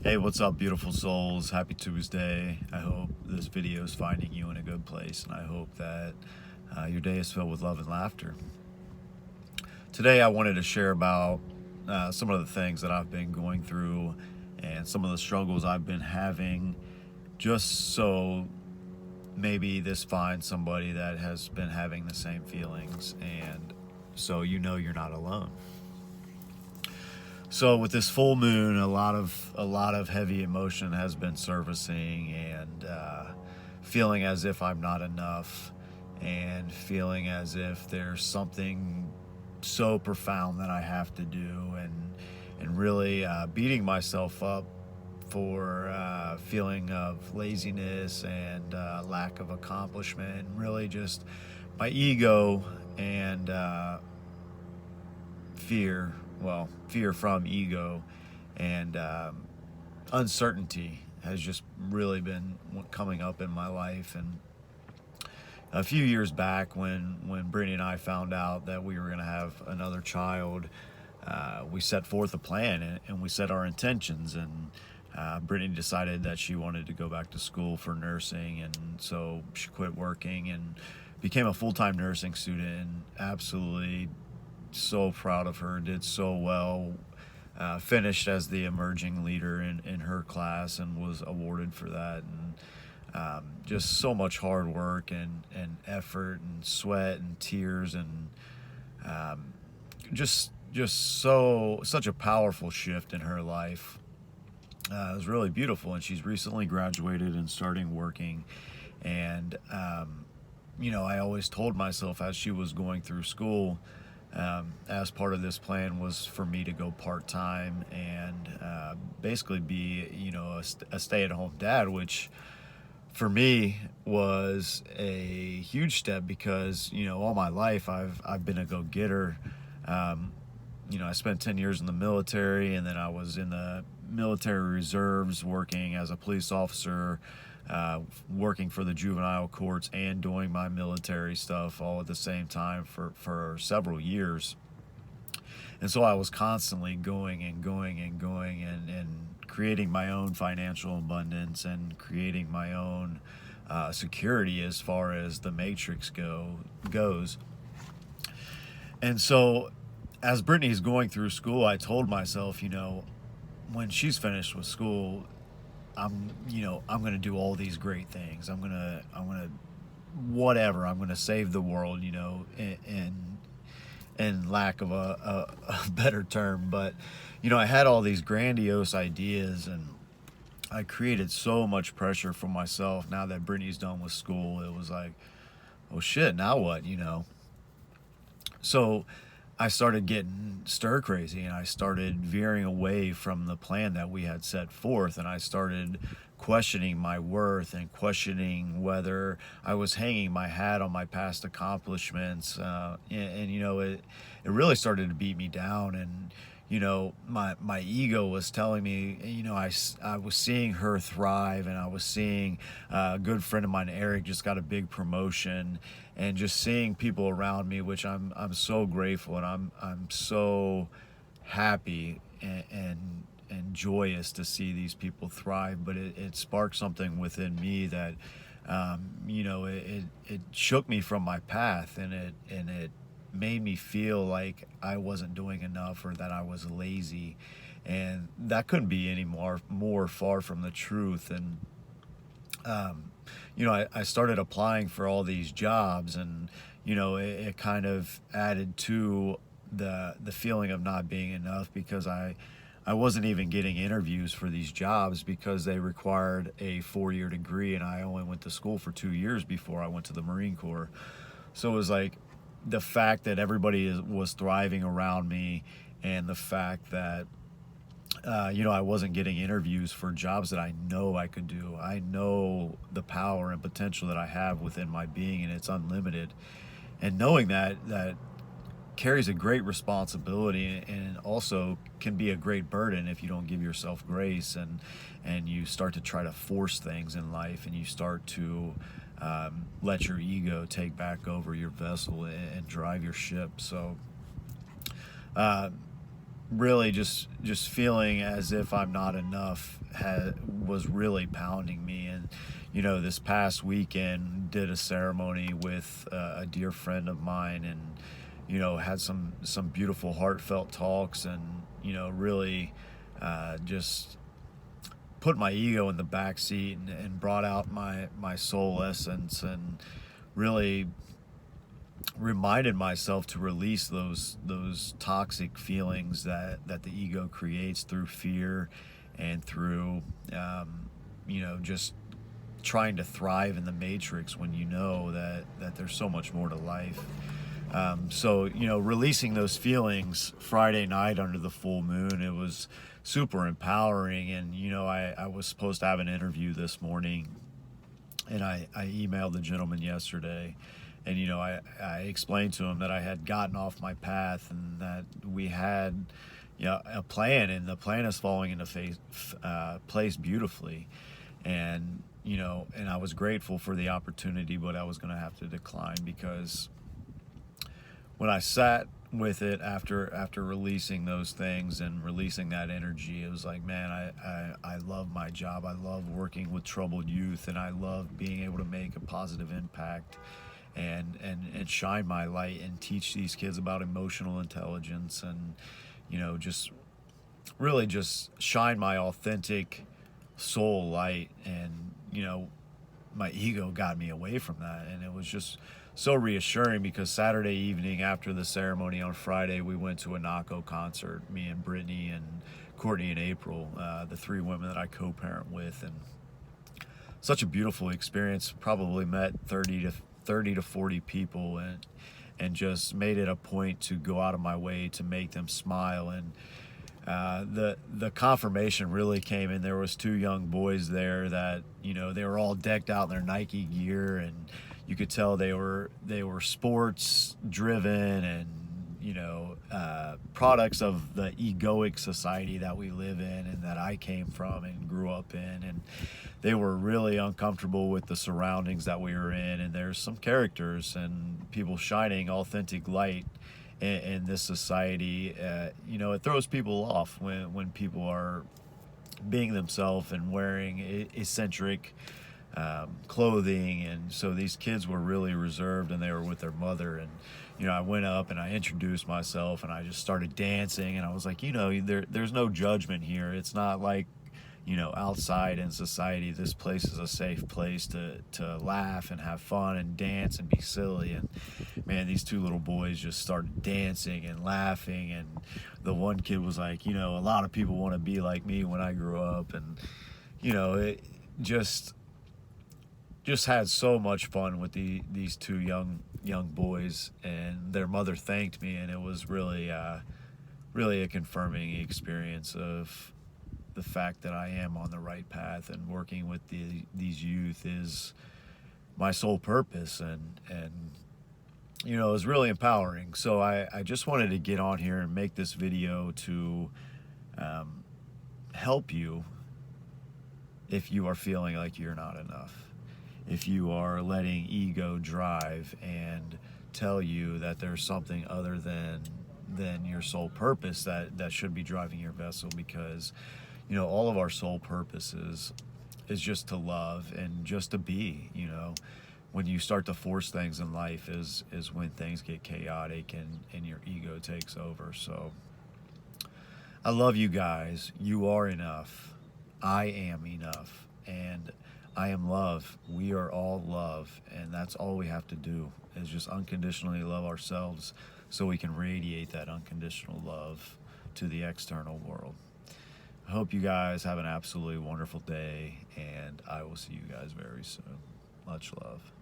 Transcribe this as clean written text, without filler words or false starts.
Hey, what's up, beautiful souls? Happy Tuesday. I hope this video is finding you in a good place, and I hope that your day is filled with love and laughter. Today, I wanted to share about some of the things that I've been going through and some of the struggles I've been having, just so maybe this finds somebody that has been having the same feelings, and so you know you're not alone. So with this full moon, a lot of heavy emotion has been surfacing, and feeling as if I'm not enough, and feeling as if there's something so profound that I have to do, and really beating myself up for feeling of laziness and lack of accomplishment, and really just my ego and fear, well, fear from ego and uncertainty has just really been coming up in my life. And a few years back, when Brittany and I found out that we were going to have another child, we set forth a plan, and we set our intentions. And Brittany decided that she wanted to go back to school for nursing, and so she quit working and became a full-time nursing student. And absolutely so proud of her, did so well, finished as the emerging leader in her class and was awarded for that. And just so much hard work and effort and sweat and tears, and such a powerful shift in her life. It was really beautiful, and she's recently graduated and starting working. And I always told myself as she was going through school, as part of this plan was for me to go part-time and basically be, a stay-at-home dad, which for me was a huge step because, all my life I've been a go-getter. I spent 10 years in the military, and then I was in the military reserves working as a police officer, working for the juvenile courts and doing my military stuff all at the same time for several years. And so I was constantly going and going and going, and creating my own financial abundance and creating my own security as far as the matrix goes. And so as Brittany's going through school, I told myself, when she's finished with school, I'm going to do all these great things. I'm going to whatever. I'm going to save the world, in lack of a better term. But, I had all these grandiose ideas, and I created so much pressure for myself. Now that Brittany's done with school, it was like, oh shit, now what, So I started getting stir crazy, and I started veering away from the plan that we had set forth, and I started questioning my worth and questioning whether I was hanging my hat on my past accomplishments. It really started to beat me down. And my ego was telling me, I was seeing her thrive, and I was seeing a good friend of mine, Eric, just got a big promotion, and just seeing people around me, which I'm so grateful, and I'm so happy and joyous to see these people thrive. But it sparked something within me that it shook me from my path, and it made me feel like I wasn't doing enough, or that I was lazy. And that couldn't be any more far from the truth. And I started applying for all these jobs, and it kind of added to the feeling of not being enough, because I wasn't even getting interviews for these jobs because they required a 4-year degree, and I only went to school for 2 years before I went to the Marine Corps. So it was like the fact that everybody was thriving around me, and the fact that I wasn't getting interviews for jobs that I know I could do. I know the power and potential that I have within my being, and it's unlimited. And knowing that carries a great responsibility, and also can be a great burden if you don't give yourself grace, and you start to try to force things in life, and you start to let your ego take back over your vessel and drive your ship. So really just feeling as if I'm not enough was really pounding me. And this past weekend did a ceremony with a dear friend of mine, and had some beautiful heartfelt talks, and really just put my ego in the back seat, and brought out my soul essence, and really reminded myself to release those toxic feelings that the ego creates through fear, and through just trying to thrive in the matrix, when that there's so much more to life. So releasing those feelings Friday night under the full moon, it was super empowering. And I was supposed to have an interview this morning, and I emailed the gentleman yesterday, and I explained to him that I had gotten off my path, and that we had a plan, and the plan is falling into place beautifully. And and I was grateful for the opportunity, but I was going to have to decline, because when I sat with it after releasing those things and releasing that energy, it was like, man, I love my job. I love working with troubled youth, and I love being able to make a positive impact, and shine my light, and teach these kids about emotional intelligence, and just really just shine my authentic soul light. And my ego got me away from that, and it was just so reassuring, because Saturday evening after the ceremony on Friday, we went to a Nako concert, me and Brittany and Courtney and April, the three women that I co-parent with. And such a beautiful experience. Probably met 30 to 40 people, and just made it a point to go out of my way to make them smile. And the confirmation really came in. There was two young boys there that they were all decked out in their Nike gear, and you could tell they were sports driven, and products of the egoic society that we live in, and that I came from and grew up in. And they were really uncomfortable with the surroundings that we were in. And there's some characters and people shining authentic light in this society. It throws people off when people are being themselves and wearing eccentric clothing. And so these kids were really reserved, and they were with their mother. And I went up and I introduced myself, and I just started dancing, and I was like, there's no judgment here. It's not like outside in society. This place is a safe place to laugh and have fun and dance and be silly. And man, these two little boys just started dancing and laughing. And the one kid was like, a lot of people want to be like me when I grew up. And it just had so much fun with these two young boys. And their mother thanked me, and it was really a confirming experience of the fact that I am on the right path, and working with these youth is my sole purpose. And it was really empowering. So I just wanted to get on here and make this video to help you if you are feeling like you're not enough, if you are letting ego drive and tell you that there's something other than your sole purpose that should be driving your vessel. Because all of our sole purpose is just to love and just to be. When you start to force things in life is when things get chaotic, and your ego takes over. So I love you guys. You are enough. I am enough, and I am love. We are all love, and that's all we have to do, is just unconditionally love ourselves, so we can radiate that unconditional love to the external world. I hope you guys have an absolutely wonderful day, and I will see you guys very soon. Much love.